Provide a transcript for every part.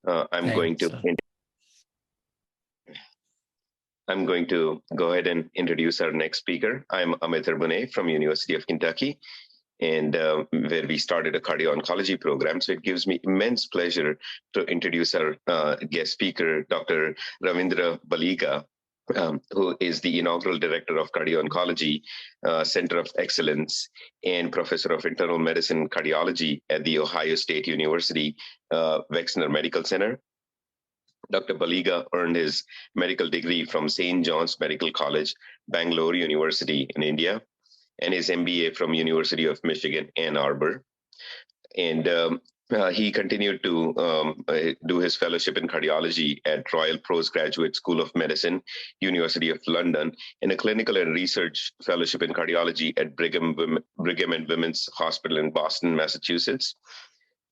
I'm going to go ahead and introduce our next speaker. I'm Amit Arbune from University of Kentucky, and where we started a cardio-oncology program. So it gives me immense pleasure to introduce our guest speaker, Dr. Ravindra Balika, who is the inaugural director of Cardio-Oncology Center of Excellence and professor of internal medicine cardiology at the Ohio State University Wexner Medical Center. Dr. Balika earned his medical degree from St. John's Medical College, Bangalore University in India, and his MBA from University of Michigan, Ann Arbor. And he continued to do his fellowship in cardiology at Royal Postgraduate School of Medicine, University of London, and a clinical and research fellowship in cardiology at Brigham and Women's Hospital in Boston, Massachusetts.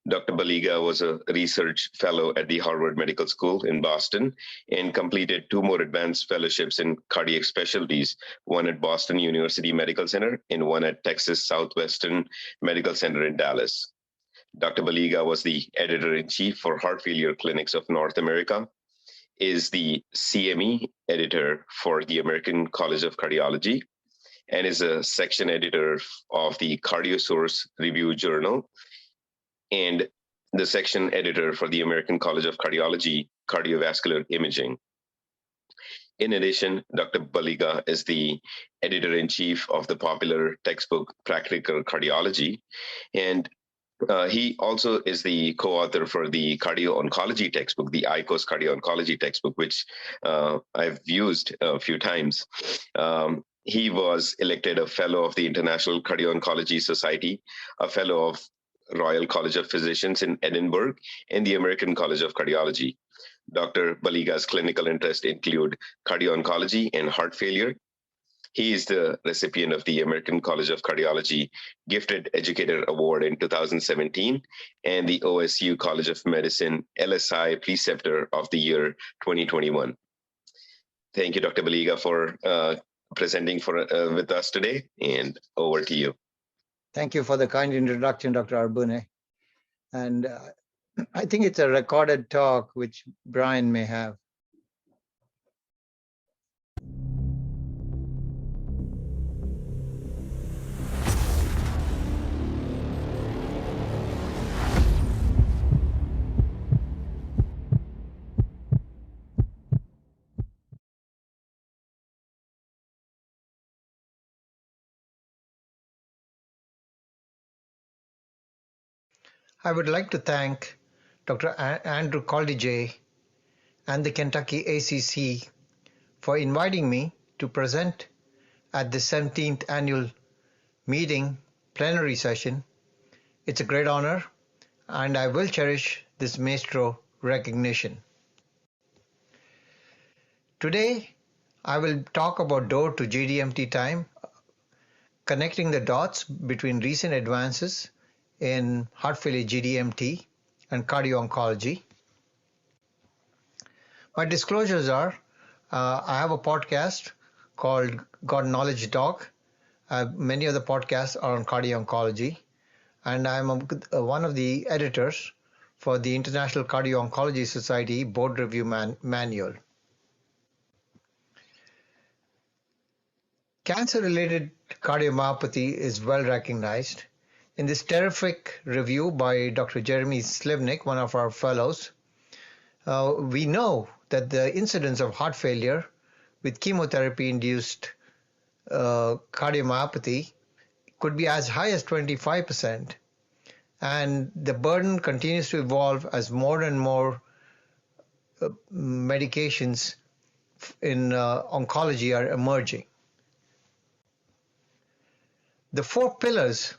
Dr. Balika was a research fellow at the Harvard Medical School in Boston and completed 2 more advanced fellowships in cardiac specialties, one at Boston University Medical Center and one at Texas Southwestern Medical Center in Dallas. Dr. Balika was the editor-in-chief for Heart Failure Clinics of North America, is the CME editor for the American College of Cardiology, and is a section editor of the CardioSource Review Journal, and the section editor for the American College of Cardiology, Cardiovascular Imaging. In addition, Dr. Balika is the editor-in-chief of the popular textbook Practical Cardiology, and he also is the co-author for the Cardio-Oncology textbook, the ICOS Cardio-Oncology textbook, which I've used a few times. He was elected a fellow of the International Cardio-Oncology Society, a fellow of Royal College of Physicians in Edinburgh, and the American College of Cardiology. Dr. Balika's clinical interests include cardio-oncology and heart failure. He is the recipient of the American College of Cardiology Gifted Educator Award in 2017 and the OSU College of Medicine LSI Preceptor of the Year 2021. Thank you, Dr. Balika, for presenting with us today, and over to you. Thank you for the kind introduction, Dr. Arbune. And I think it's a recorded talk, which Brian may have. I would like to thank Dr. Andrew Coldige and the Kentucky ACC for inviting me to present at the 17th annual meeting plenary session. It's a great honor, and I will cherish this maestro recognition. Today, I will talk about Door-to-GDMT time, connecting the dots between recent advances in heart failure GDMT and cardio-oncology. My disclosures are, I have a podcast called God Knowledge Dog. Many of the podcasts are on cardio-oncology, and I'm one of the editors for the International Cardio-Oncology Society Board Review Manual. Cancer-related cardiomyopathy is well recognized. In this terrific review by Dr. Jeremy Slivnik, one of our fellows, we know that the incidence of heart failure with chemotherapy-induced cardiomyopathy could be as high as 25%, and the burden continues to evolve as more and more medications in oncology are emerging. The 4 pillars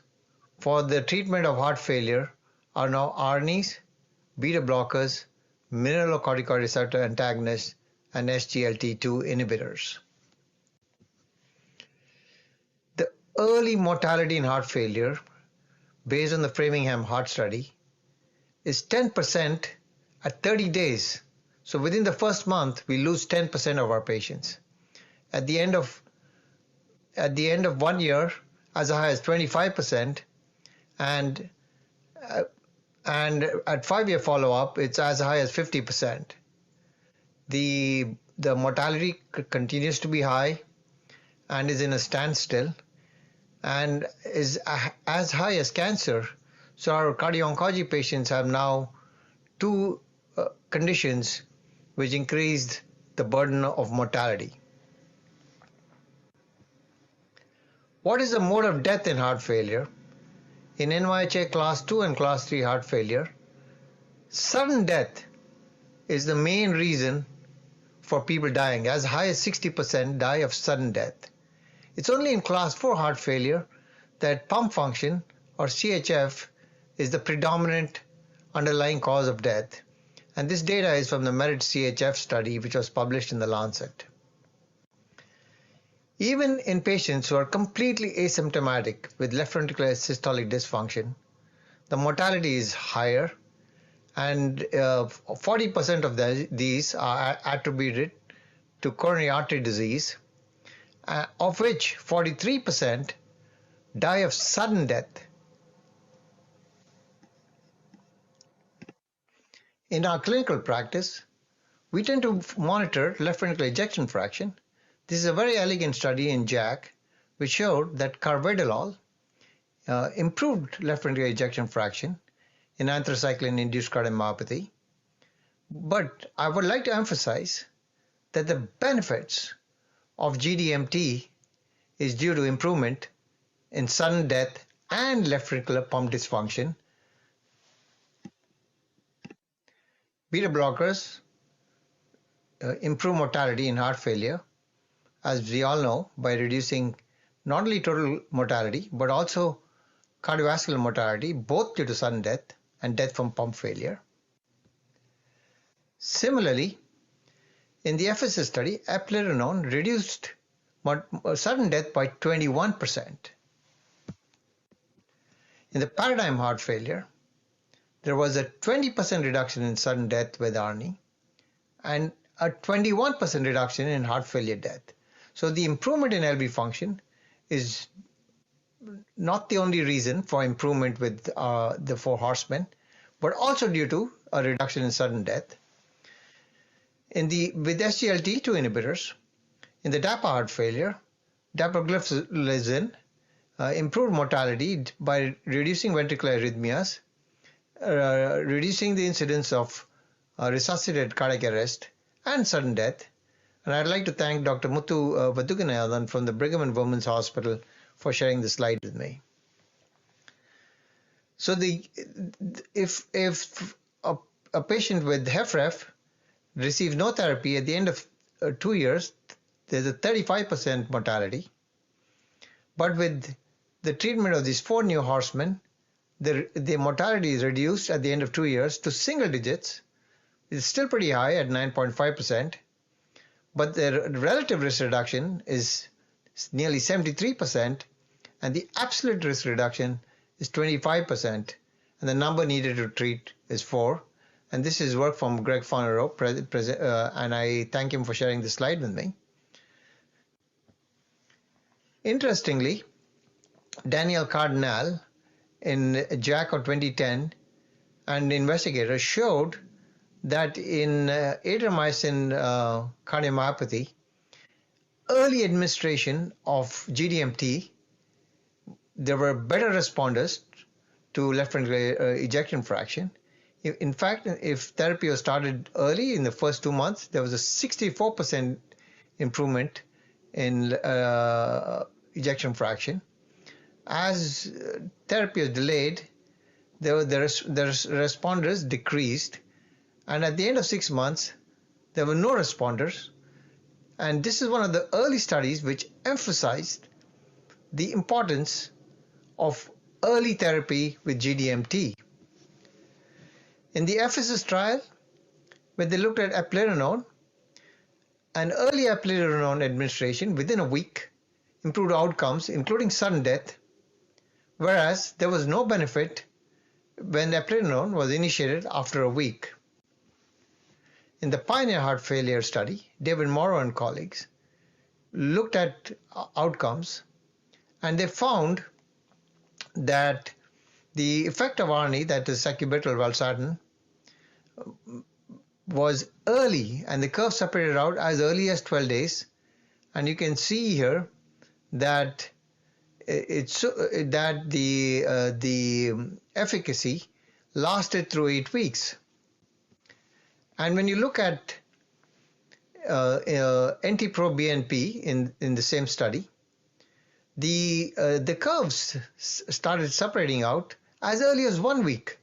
for the treatment of heart failure are now ARNIs, beta blockers, mineralocorticoid receptor antagonists, and SGLT2 inhibitors. The early mortality in heart failure, based on the Framingham Heart Study, is 10% at 30 days. So within the first month, we lose 10% of our patients. At the end of 1 year, as high as 25%, and and at 5-year follow-up, it's as high as 50%. The mortality continues to be high and is in a standstill and is as high as cancer. So our cardio-oncology patients have now two conditions which increased the burden of mortality. What is the mode of death in heart failure? In NYHA class 2 and class 3 heart failure, sudden death is the main reason for people dying. As high as 60% die of sudden death. It's only in class 4 heart failure that pump function, or CHF, is the predominant underlying cause of death. And this data is from the MERIT CHF study, which was published in the Lancet. Even in patients who are completely asymptomatic with left ventricular systolic dysfunction, the mortality is higher, and 40% of these are attributed to coronary artery disease, of which 43% die of sudden death. In our clinical practice, we tend to monitor left ventricular ejection fraction. This is a very elegant study in JACC, which showed that carvedilol improved left ventricular ejection fraction in anthracycline-induced cardiomyopathy. But I would like to emphasize that the benefits of GDMT is due to improvement in sudden death and left ventricular pump dysfunction. Beta blockers improve mortality in heart failure, as we all know, by reducing not only total mortality, but also cardiovascular mortality, both due to sudden death and death from pump failure. Similarly, in the Ephesus study, eplerenone reduced sudden death by 21%. In the paradigm heart failure, there was a 20% reduction in sudden death with ARNI and a 21% reduction in heart failure death. So the improvement in LV function is not the only reason for improvement with the four horsemen, but also due to a reduction in sudden death. With SGLT2 inhibitors, in the DAPA heart failure, dapagliflozin improved mortality by reducing ventricular arrhythmias, reducing the incidence of resuscitated cardiac arrest and sudden death. And I'd like to thank Dr. Muthu Vaduganathan from the Brigham and Women's Hospital for sharing the slide with me. So if a patient with HFrEF receives no therapy at the end of 2 years, there's a 35% mortality. But with the treatment of these four new horsemen, the mortality is reduced at the end of 2 years to single digits. It's still pretty high at 9.5%, but the relative risk reduction is nearly 73%, and the absolute risk reduction is 25%, and the number needed to treat is 4. And this is work from Greg Fonerow, and I thank him for sharing this slide with me. Interestingly, Daniel Cardinal in JACC of 2010 and investigators showed that in Adriamycin cardiomyopathy, early administration of GDMT, there were better responders to left ventricular ejection fraction. In fact, if therapy was started early in the first 2 months, there was a 64% improvement in ejection fraction. As therapy was delayed, the responders decreased, and at the end of 6 months, there were no responders. And this is one of the early studies which emphasized the importance of early therapy with GDMT. In the Ephesus trial, when they looked at eplerenone, an early eplerenone administration within a week improved outcomes, including sudden death, whereas there was no benefit when eplerenone was initiated after a week. In the Pioneer Heart Failure study, David Morrow and colleagues looked at outcomes, and they found that The effect of ARNI, that is sacubitril valsartan, was early, and the curve separated out as early as 12 days. And you can see here that the efficacy lasted through 8 weeks. And when you look at NT-proBNP in the same study, the curves started separating out as early as 1 week.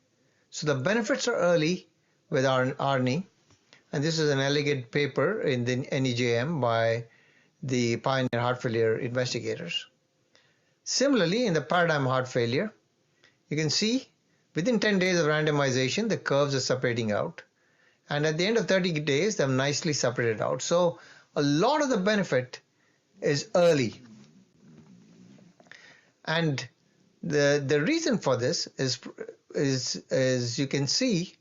So the benefits are early with ARNI, and this is an elegant paper in the NEJM by the Pioneer Heart Failure investigators. Similarly, in the Paradigm Heart Failure, you can see within 10 days of randomization, the curves are separating out. And at the end of 30 days, they're nicely separated out. So a lot of the benefit is early. And the reason for this is you can see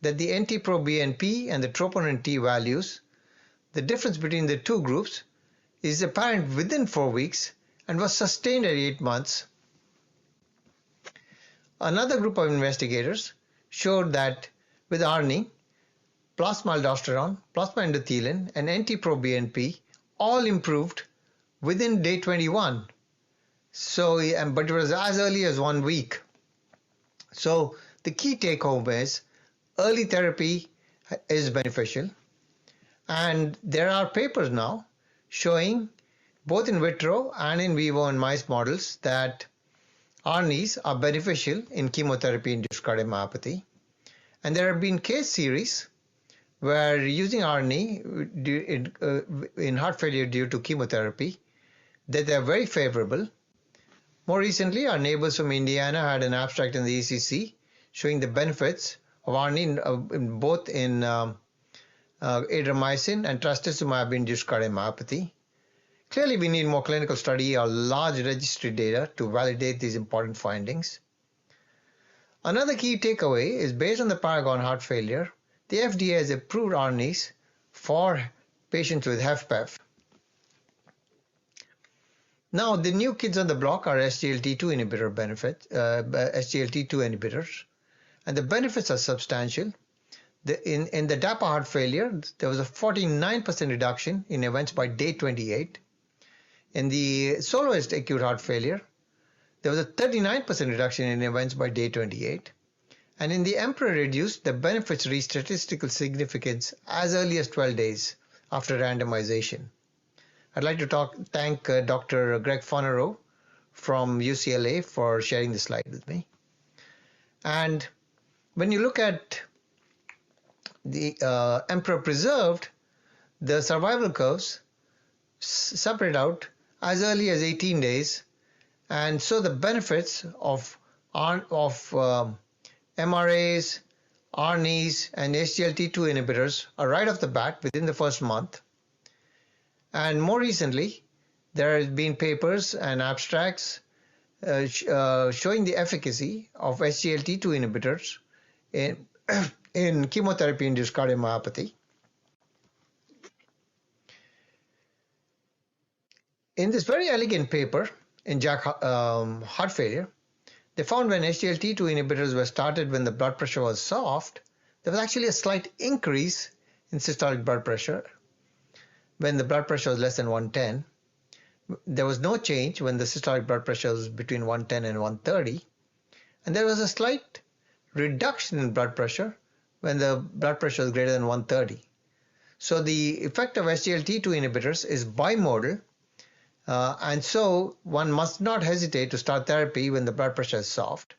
that the NT-proBNP and the troponin T values, the difference between the two groups is apparent within 4 weeks and was sustained at 8 months. Another group of investigators showed that with ARNI, plasma aldosterone, plasma endothelin, and NT-proBNP all improved within day 21. So, but it was as early as 1 week. So the key take home is early therapy is beneficial, and there are papers now showing both in vitro and in vivo in mice models that ARNIs are beneficial in chemotherapy-induced cardiomyopathy. And there have been case series where using ARNI in heart failure due to chemotherapy, that they are very favorable. More recently, our neighbors from Indiana had an abstract in the ECC showing the benefits of ARNI both in adriamycin and trastuzumab-induced cardiomyopathy. Clearly, we need more clinical study or large registry data to validate these important findings. Another key takeaway is based on the Paragon heart failure, the FDA has approved ARNIs for patients with HFpEF. Now, the new kids on the block are SGLT2 inhibitors, and the benefits are substantial. In the DAPA heart failure, there was a 49% reduction in events by day 28. In the soloist acute heart failure, there was a 39% reduction in events by day 28. And in the Emperor reduced, the benefits reached statistical significance as early as 12 days after randomization. I'd like to thank Dr. Greg Fonarow from UCLA for sharing the slide with me. And when you look at the Emperor preserved, the survival curves separate out as early as 18 days. And so the benefits of MRAs, ARNIs, and SGLT2 inhibitors are right off the bat within the first month. And more recently, there have been papers and abstracts showing the efficacy of SGLT2 inhibitors in chemotherapy-induced cardiomyopathy. In this very elegant paper in JACC heart failure, they found when SGLT2 inhibitors were started when the blood pressure was soft, there was actually a slight increase in systolic blood pressure when the blood pressure was less than 110. There was no change when the systolic blood pressure was between 110 and 130. And there was a slight reduction in blood pressure when the blood pressure was greater than 130. So the effect of SGLT2 inhibitors is bimodal. And so one must not hesitate to start therapy when the blood pressure is soft.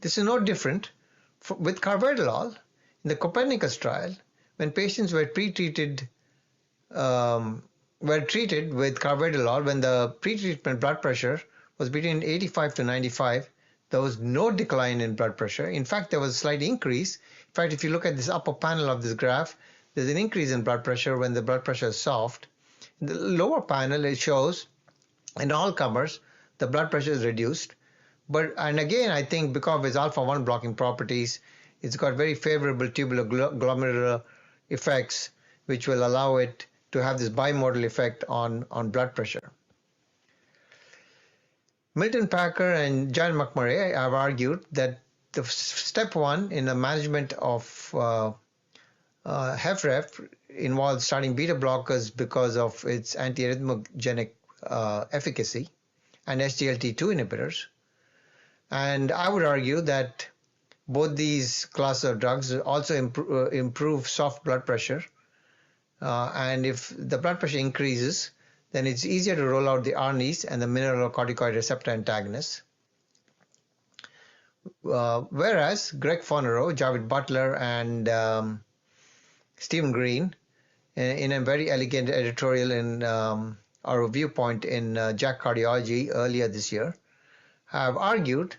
This is no different with carvedilol. In the Copernicus trial, when patients were treated with carvedilol, when the pretreatment blood pressure was between 85 to 95, there was no decline in blood pressure. In fact, there was a slight increase. In fact, if you look at this upper panel of this graph, there's an increase in blood pressure when the blood pressure is soft. In the lower panel, it shows in all comers, the blood pressure is reduced. And again, I think because of its alpha-1 blocking properties, it's got very favorable tubular glomerular effects, which will allow it to have this bimodal effect on blood pressure. Milton Packer and John McMurray have argued that the step one in the management of HFrEF involves starting beta blockers because of its antiarrhythmogenic efficacy and SGLT2 inhibitors. And I would argue that both these classes of drugs also improve soft blood pressure. And if the blood pressure increases, then it's easier to roll out the ARNIs and the mineralocorticoid receptor antagonists. Whereas Greg Fonarow, Javid Butler, and Stephen Green, in a very elegant editorial in our viewpoint in JACC Cardio-Oncology earlier this year, have argued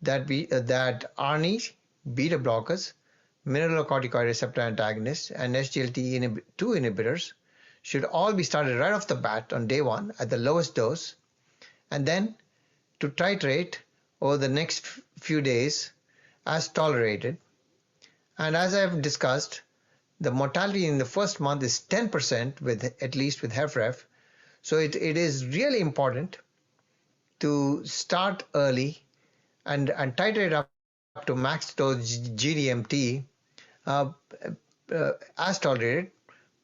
that that ARNIs, beta blockers, mineralocorticoid receptor antagonists, and SGLT2 inhibitors should all be started right off the bat on day one at the lowest dose, and then to titrate over the next few days as tolerated. And as I've discussed, the mortality in the first month is 10% at least with HFrEF. So it is really important to start early and titrate up to max dose GDMT as tolerated,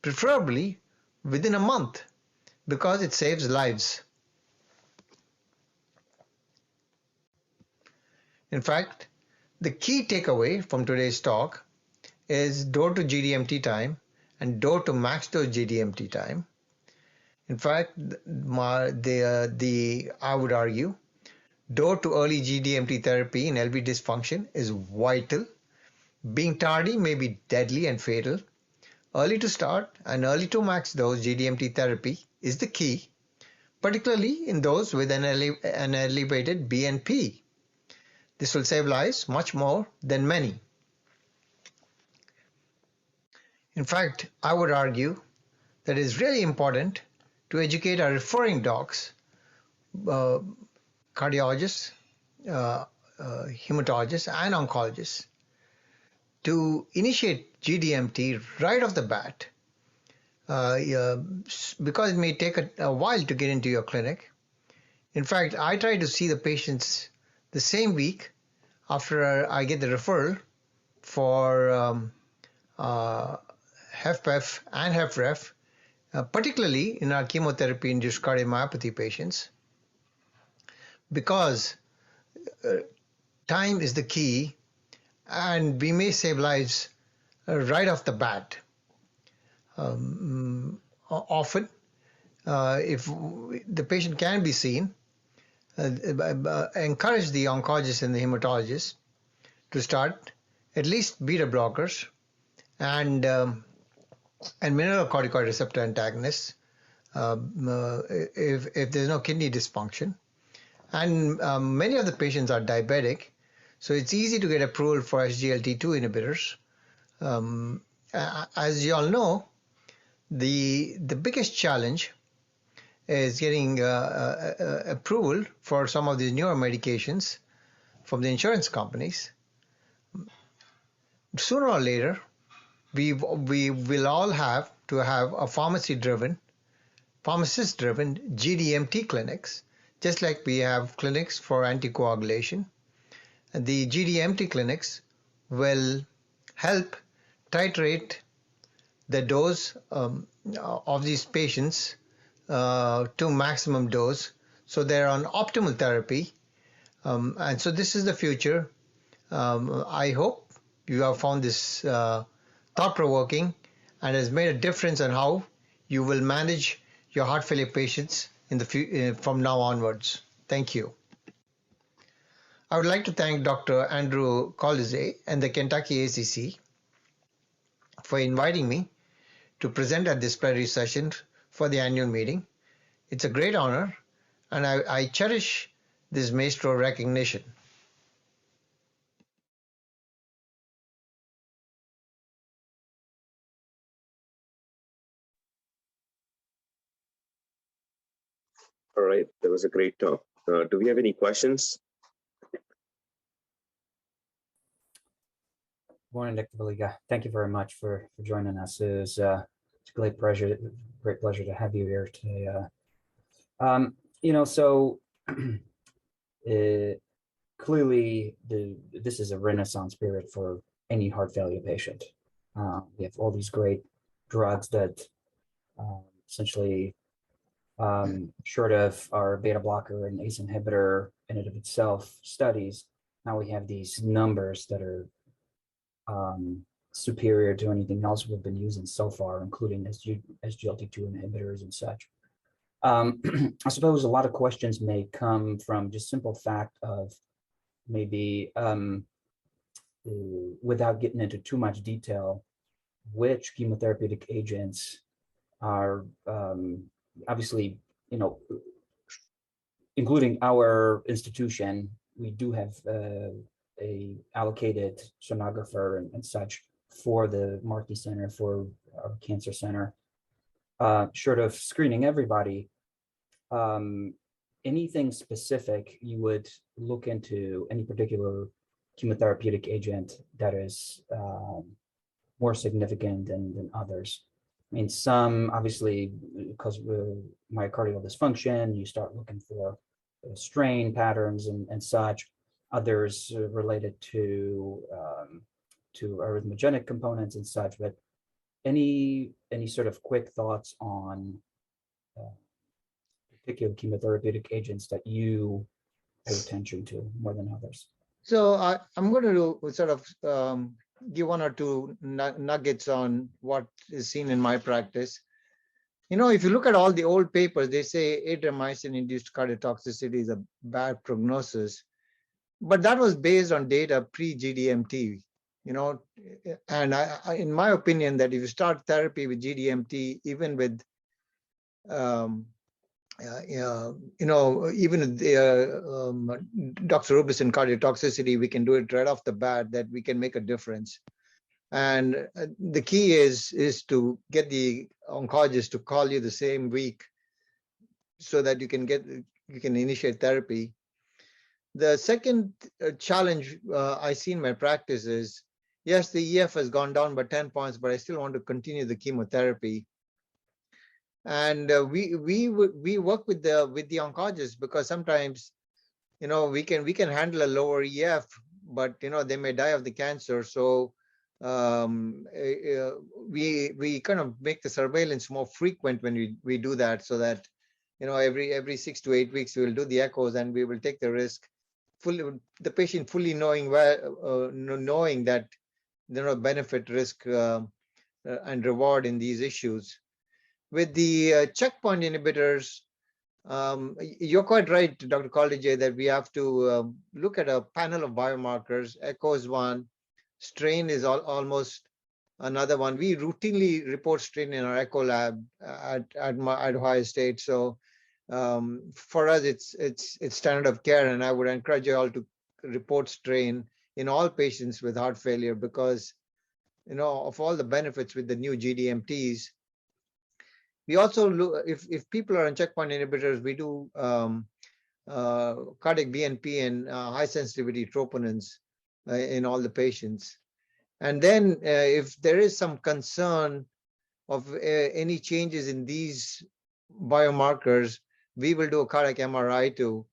preferably within a month, because it saves lives. In fact, the key takeaway from today's talk is door to GDMT time and door to max dose GDMT time. In fact, I would argue door to early GDMT therapy in LV dysfunction is vital. Being tardy may be deadly and fatal. Early to start and early to max dose GDMT therapy is the key, particularly in those with an elevated BNP. This will save lives much more than many. In fact, I would argue that it is really important to educate our referring docs, cardiologists, hematologists, and oncologists to initiate GDMT right off the bat, because it may take a while to get into your clinic. In fact, I try to see the patients the same week after I get the referral for HFpEF and HFrEF, particularly in our chemotherapy-induced cardiomyopathy patients, because time is the key, and we may save lives right off the bat. Often, if the patient can be seen, encourage the oncologist and the hematologist to start at least beta blockers and mineralocorticoid receptor antagonists if there's no kidney dysfunction. And many of the patients are diabetic, so it's easy to get approval for SGLT2 inhibitors. As you all know, the biggest challenge is getting approval for some of these newer medications from the insurance companies. Sooner or later, we will all have to have a pharmacist-driven GDMT clinics, just like we have clinics for anticoagulation. The GDMT clinics will help titrate the dose of these patients to maximum dose, so they're on optimal therapy. And so this is the future. I hope you have found this thought-provoking and has made a difference on how you will manage your heart failure patients from now onwards. Thank you. I would like to thank Dr. Andrew Colizet and the Kentucky ACC for inviting me to present at this plenary session for the annual meeting. It's a great honor, and I cherish this maestro recognition. All right, that was a great talk. Do we have any questions? Morning, Dr. Balika. Thank you very much for joining us. It's a great pleasure to have you here today. So clearly, this is a renaissance period for any heart failure patient. We have all these great drugs that essentially, short of our beta blocker and ACE inhibitor in and of itself studies, now we have these numbers that are superior to anything else we've been using so far, including SGLT2 inhibitors and such. I suppose a lot of questions may come from just simple fact of maybe, without getting into too much detail, which chemotherapeutic agents are obviously, including our institution, we do have a allocated sonographer and such for the Markey Center, for our cancer center. Short of screening everybody, anything specific you would look into, any particular chemotherapeutic agent that is more significant than others? I mean, some obviously, because of myocardial dysfunction, you start looking for strain patterns and such. Others related to arrhythmogenic components and such. But any sort of quick thoughts on particular chemotherapeutic agents that you pay attention to more than others? So I'm going to sort of give one or two nuggets on what is seen in my practice. If you look at all the old papers, they say adriamycin-induced cardiotoxicity is a bad prognosis, but that was based on data pre-GDMT. And in my opinion, that if you start therapy with GDMT, even with even with doxorubicin cardiotoxicity, we can do it right off the bat, that we can make a difference. And the key is to get the oncologist to call you the same week so that you can initiate therapy. The second challenge I see in my practice is, yes, the EF has gone down by 10 points, but I still want to continue the chemotherapy. And we work with the oncologist, because sometimes we can handle a lower EF, but they may die of the cancer. So we kind of make the surveillance more frequent when we do that, so that every 6 to 8 weeks we will do the echoes, and we will take the risk, the patient fully knowing that there are benefit, risk, and reward in these issues. With the checkpoint inhibitors, you're quite right, Dr. Koldige, that we have to look at a panel of biomarkers. Echo is one, strain is almost another one. We routinely report strain in our echo lab at Ohio State. So for us, it's standard of care, and I would encourage you all to report strain in all patients with heart failure, because of all the benefits with the new GDMTs. We also look, if people are on checkpoint inhibitors, we do cardiac BNP and high sensitivity troponins in all the patients. And then if there is some concern of any changes in these biomarkers, we will do a cardiac MRI too.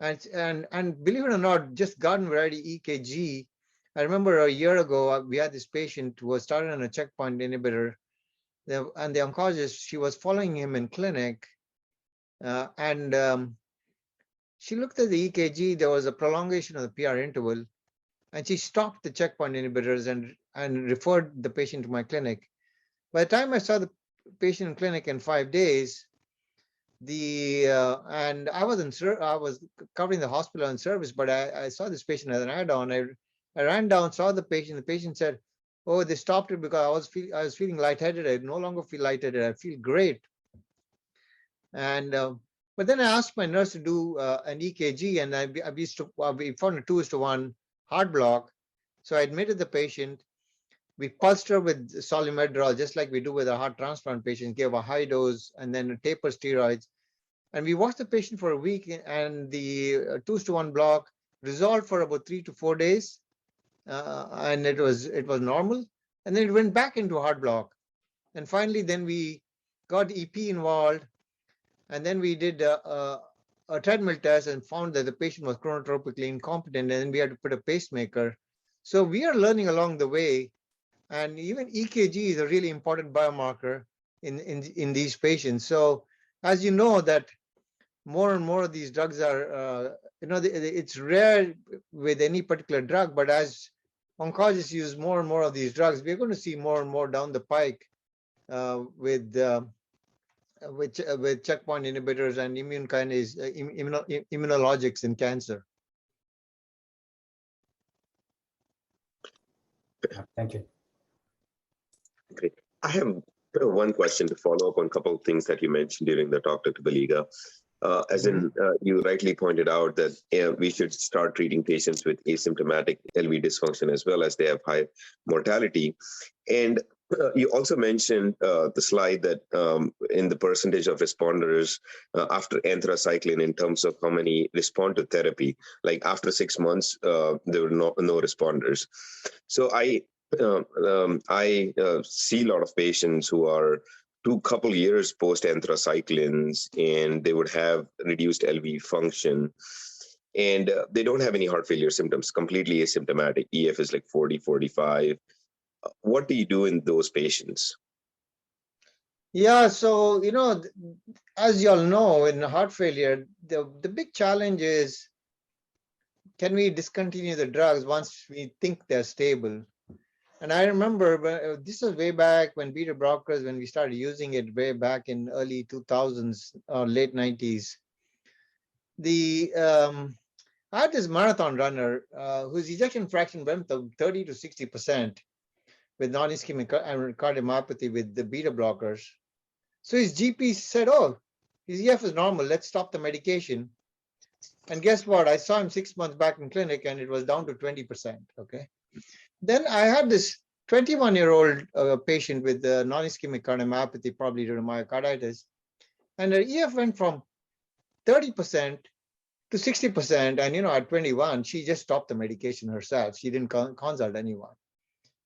And believe it or not, just garden variety EKG. I remember a year ago, we had this patient who was started on a checkpoint inhibitor, and the oncologist, she was following him in clinic, and she looked at the EKG. There was a prolongation of the PR interval, and she stopped the checkpoint inhibitors and referred the patient to my clinic. By the time I saw the patient in clinic in 5 days, and I was covering the hospital and service, but I saw this patient as an add-on. I ran down, saw the patient. The patient said, "Oh, they stopped it because I was feeling lightheaded. I no longer feel lightheaded. I feel great." And but then I asked my nurse to do an EKG, and we found a 2:1 heart block. So I admitted the patient. We pulsed her with Solumedrol, just like we do with our heart transplant patients, gave a high dose and then taper steroids. And we watched the patient for a week, and the 2:1 block resolved for about 3 to 4 days. And it was normal, and then it went back into a heart block. And finally, then we got EP involved, and then we did a treadmill test and found that the patient was chronotropically incompetent, and then we had to put a pacemaker. So we are learning along the way, and even EKG is a really important biomarker in these patients. So as you know, that more and more of these drugs are, it's rare with any particular drug, but as oncologists use more and more of these drugs, we're going to see more and more down the pike with checkpoint inhibitors and immune kinase immunologics in cancer. Thank you. Great. I have one question to follow up on a couple of things that you mentioned during the talk, Dr. Balika. As in, you rightly pointed out that we should start treating patients with asymptomatic LV dysfunction as well, as they have high mortality. And you also mentioned the slide that in the percentage of responders after anthracycline, in terms of how many respond to therapy, like after 6 months, there were no responders. So I see a lot of patients who are couple years post anthracyclines, and they would have reduced LV function, and they don't have any heart failure symptoms, completely asymptomatic. EF is like 40, 45. What do you do in those patients? Yeah, so, as you all know, in heart failure, the big challenge is, can we discontinue the drugs once we think they're stable? And I remember this was way back when beta blockers, when we started using it way back in early 2000s or late 90s. I had this marathon runner whose ejection fraction went from 30 to 60% with non-ischemic cardiomyopathy with the beta blockers. So his GP said, oh, his EF is normal, let's stop the medication. And guess what? I saw him 6 months back in clinic and it was down to 20%, okay? Then I had this 21-year-old patient with non-ischemic cardiomyopathy, probably due to myocarditis, and her EF went from 30% to 60%. And at 21, she just stopped the medication herself. She didn't consult anyone.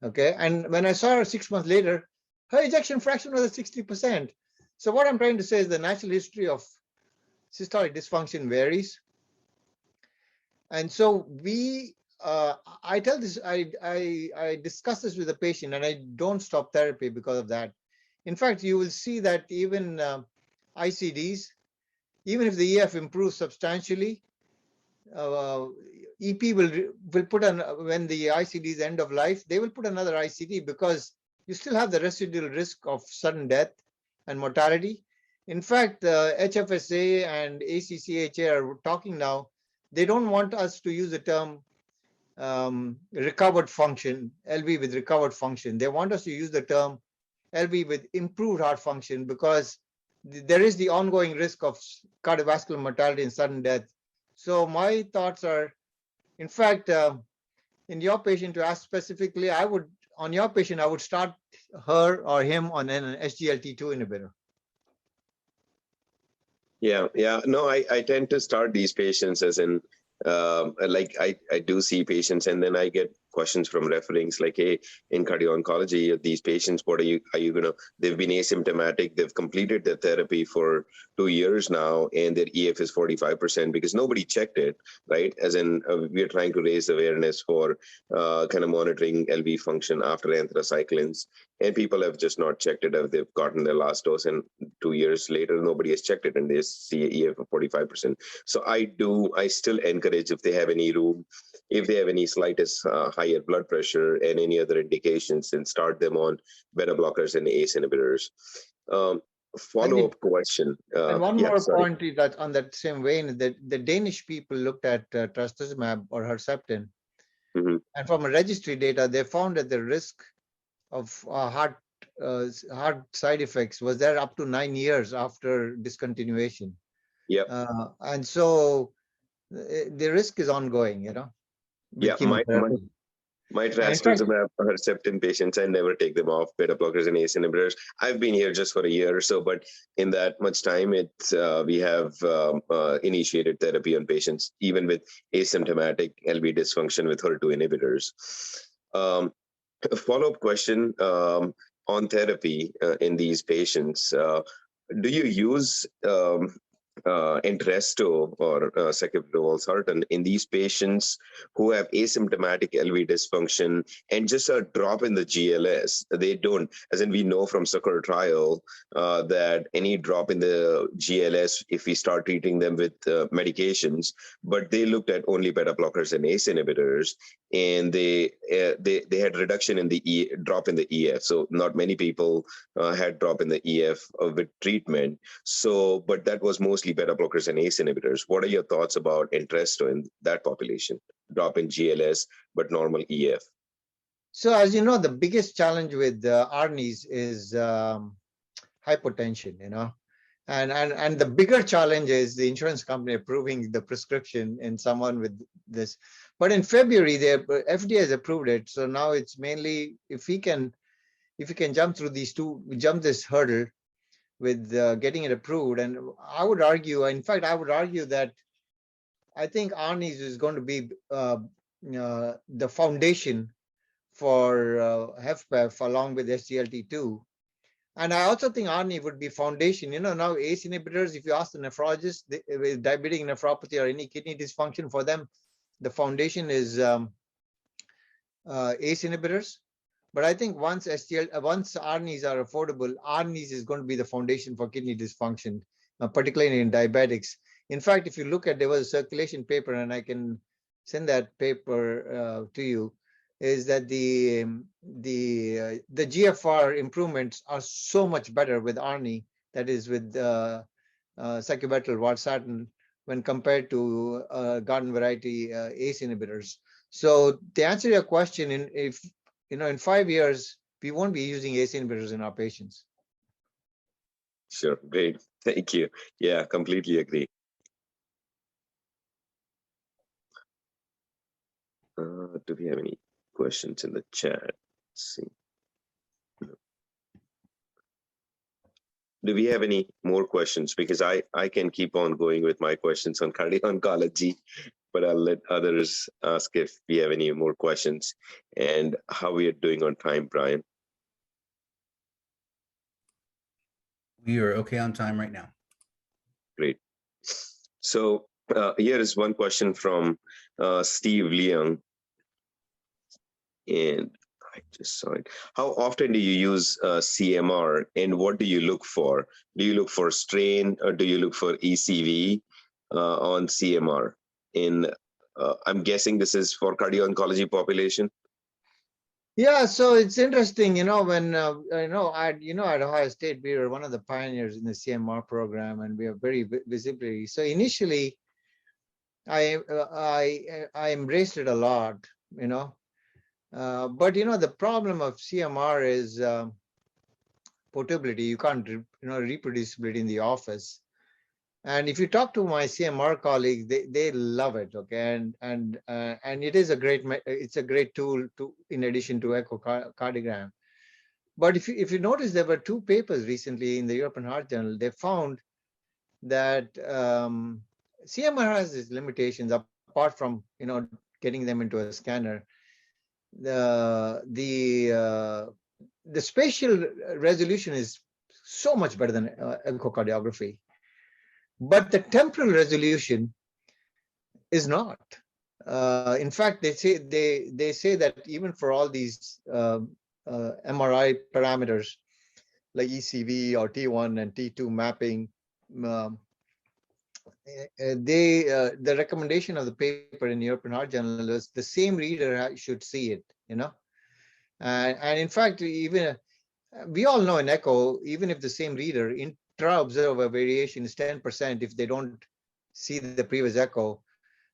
Okay, and when I saw her 6 months later, her ejection fraction was at 60%. So what I'm trying to say is the natural history of systolic dysfunction varies, and so I tell this, I discuss this with the patient, and I don't stop therapy because of that. In fact, you will see that even ICDs, even if the EF improves substantially, EP will put when the ICD is end of life, they will put another ICD because you still have the residual risk of sudden death and mortality. In fact, HFSA and ACCHA are talking now. They don't want us to use the term recovered function, LV with recovered function. They want us to use the term LV with improved heart function, because there is the ongoing risk of cardiovascular mortality and sudden death. So my thoughts are, in fact, in your patient, to ask specifically, on your patient, I would start her or him on an SGLT2 inhibitor. Yeah. No, I tend to start these patients as in, I do see patients, and then I get questions from referees like, hey, in cardio-oncology, these patients, what are you gonna, they've been asymptomatic, they've completed their therapy for 2 years now, and their EF is 45% because nobody checked it, right? As in, we're trying to raise awareness for kind of monitoring LV function after anthracyclines, and people have just not checked it if they've gotten their last dose, and 2 years later, nobody has checked it, and they see an EF of 45%. So I still encourage, if they have any room, if they have any slightest higher blood pressure and any other indications, and start them on beta blockers and ACE inhibitors. Follow-up question. And one more point is that on that same vein, that the Danish people looked at trastuzumab or Herceptin, and from a registry data, they found that the risk of heart side effects was there up to 9 years after discontinuation. Yeah. And so the risk is ongoing, Yeah, my trastuzumab Herceptin patients, I never take them off beta blockers and ACE inhibitors. I've been here just for a year or so, but in that much time, we have initiated therapy on patients, even with asymptomatic LV dysfunction with HER2 inhibitors. A follow-up question on therapy in these patients. Do you use Entresto or sacubitril/valsartan in these patients who have asymptomatic LV dysfunction and just a drop in the GLS. They don't, as in we know from Succor trial that any drop in the GLS, if we start treating them with medications, but they looked at only beta blockers and ACE inhibitors, and they had reduction in the drop in the EF. So not many people had drop in the EF with treatment. So, but that was mostly beta blockers and ACE inhibitors. What are your thoughts about Entresto in that population? Drop in GLS, but normal EF. So as you know, the biggest challenge with ARNIs is hypotension, and the bigger challenge is the insurance company approving the prescription in someone with this. But in February, the FDA has approved it. So now it's mainly if we can jump through this hurdle with getting it approved. And I would argue, in fact, that I think ARNIs is going to be the foundation for HFpEF along with SGLT2. And I also think ARNI would be foundation. Now ACE inhibitors, if you ask the nephrologist with diabetic nephropathy or any kidney dysfunction, for them, the foundation is ACE inhibitors. But I think once ARNIs are affordable, ARNIs is going to be the foundation for kidney dysfunction, particularly in diabetics. In fact, if you look at, there was a circulation paper, and I can send that paper to you, is that the GFR improvements are so much better with ARNI, that is with sacubitril valsartan, when compared to garden variety ACE inhibitors. So to answer your question, in 5 years, we won't be using ACE inhibitors in our patients. Sure, great, thank you. Yeah, completely agree. Do we have any questions in the chat? Let's see. Do we have any more questions? Because I can keep on going with my questions on cardio-oncology, but I'll let others ask if we have any more questions and how we are doing on time, Brian. We are okay on time right now. Great. So here is one question from Steve Leung. And I just saw it. How often do you use CMR, and what do you look for? Do you look for strain, or do you look for ECV on CMR? I'm guessing this is for cardio-oncology population. Yeah, so it's interesting, when at Ohio State, we were one of the pioneers in the CMR program, and we are very visibly. So initially, I embraced it a lot, but the problem of CMR is portability. You can't, reproducibility in the office. And if you talk to my CMR colleagues, they love it. Okay, and it is a great tool in addition to echocardiogram. But if you notice, there were 2 papers recently in the European Heart Journal. They found that CMR has its limitations apart from getting them into a scanner. The spatial resolution is so much better than echocardiography, but the temporal resolution is not. In fact, they say that even for all these MRI parameters like ECV or T1 and T2 mapping, the recommendation of the paper in the European Heart Journal is the same reader should see it, and in fact, even we all know in echo, even if the same reader, intra-observer variation is 10% if they don't see the previous echo.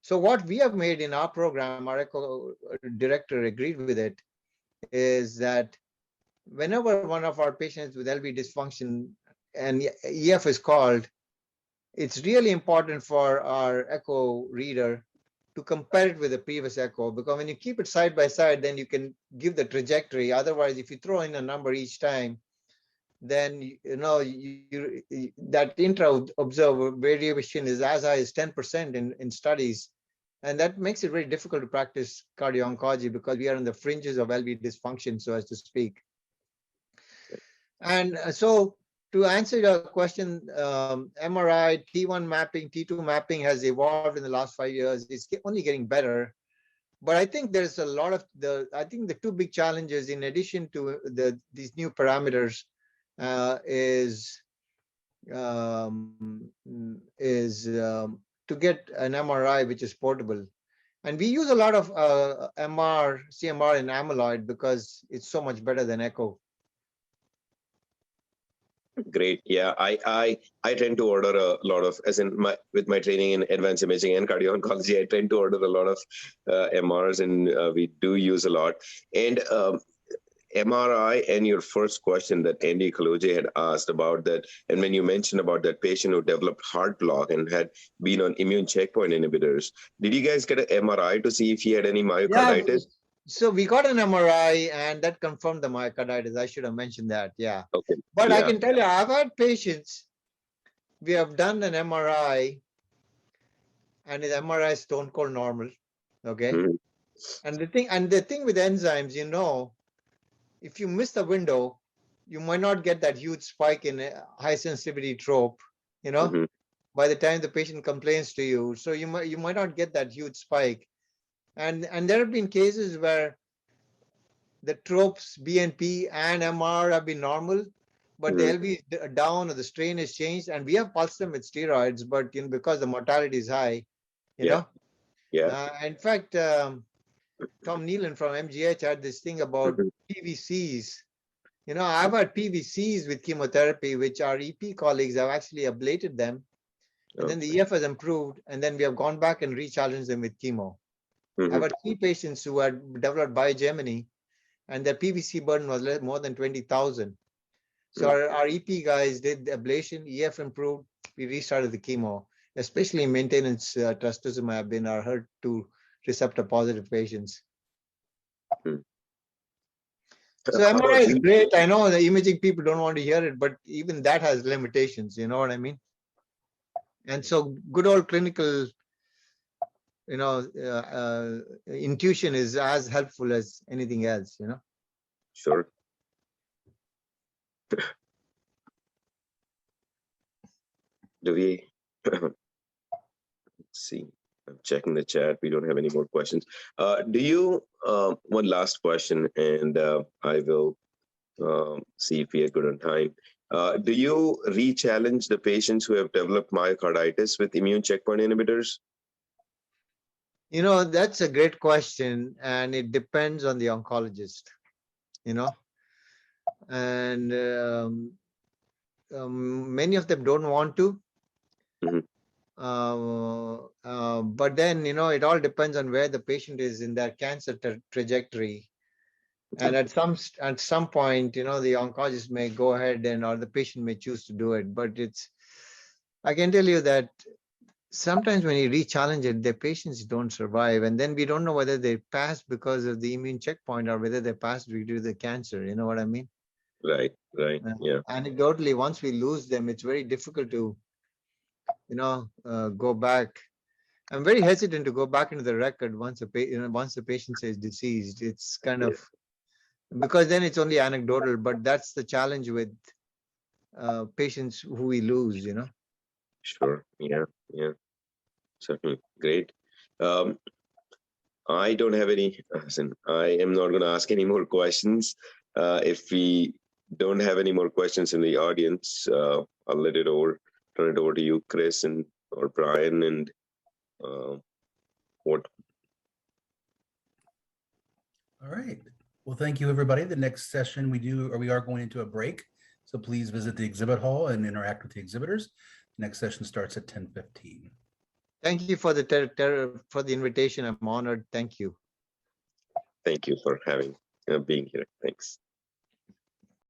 So what we have made in our program, our echo director agreed with it, is that whenever one of our patients with LV dysfunction and EF is called, it's really important for our echo reader to compare it with the previous echo, because when you keep it side by side, then you can give the trajectory. Otherwise, if you throw in a number each time, then that intra-observer variation is as high as 10% in studies. And that makes it very difficult to practice cardio-oncology because we are on the fringes of LV dysfunction, so as to speak. And so to answer your question, MRI, T1 mapping, T2 mapping has evolved in the last 5 years. It's only getting better. But I think there's a lot of I think the two big challenges in addition to these new parameters is to get an MRI which is portable. And we use a lot of CMR in amyloid because it's so much better than echo. Great. Yeah, I tend to order a lot of, as in with my training in advanced imaging and cardio-oncology, I tend to order a lot of MRs, and we do use a lot. And MRI and your first question that Andy Kaloje had asked about that, and when you mentioned about that patient who developed heart block and had been on immune checkpoint inhibitors, did you guys get an MRI to see if he had any myocarditis? Yeah, so we got an MRI and that confirmed the myocarditis. I should have mentioned that. Yeah. Okay. But yeah. I can tell you, I've had patients, we have done an MRI and his MRI is stone cold normal. Okay. Mm-hmm. And the thing with enzymes, if you miss the window, you might not get that huge spike in high sensitivity trope, mm-hmm. by the time the patient complains to you. So you might not get that huge spike. And there have been cases where the tropes, BNP and MR have been normal, but mm-hmm. the LV is down or the strain has changed. And we have pulsed them with steroids, but because the mortality is high, you know. Yeah. In fact, Tom Nealon from MGH had this thing about PVCs. I've had PVCs with chemotherapy, which our EP colleagues have actually ablated them. And then the EF has improved. And then we have gone back and rechallenged them with chemo. Mm-hmm. I've had 3 patients who had developed biogeminy, and their PVC burden was more than 20,000. So our EP guys did the ablation, EF improved, we restarted the chemo, especially maintenance trastuzumab in our HER2 receptor positive patients. So MRI is great. I know the imaging people don't want to hear it, but even that has limitations. You know what I mean? And so good old clinical, intuition is as helpful as anything else. Sure. Do we? Let's see. I'm checking the chat. We don't have any more questions. Do you, one last question, and I will see if we are good on time. Do you re-challenge the patients who have developed myocarditis with immune checkpoint inhibitors? That's a great question, and it depends on the oncologist, and many of them don't want to. Mm-hmm. But then, it all depends on where the patient is in their cancer trajectory. And at some point, the oncologist may go ahead or the patient may choose to do it. But I can tell you that sometimes when you re-challenge it, the patients don't survive. And then we don't know whether they passed because of the immune checkpoint or whether they passed due to the cancer. You know what I mean? Right. Yeah. Anecdotally, once we lose them, it's very difficult to go back. I'm very hesitant to go back into the record once the patient says deceased. It's kind of because then it's only anecdotal, but that's the challenge with patients who we lose. Sure. Yeah. Certainly. Great. I don't have any. I am not going to ask any more questions. If we don't have any more questions in the audience, I'll turn it over to you, Chris, or Brian, and what? All right. Well, thank you, everybody. The next session we are going into a break. So please visit the exhibit hall and interact with the exhibitors. The next session starts at 10:15. Thank you for the invitation. I'm honored. Thank you. Thank you for being here. Thanks.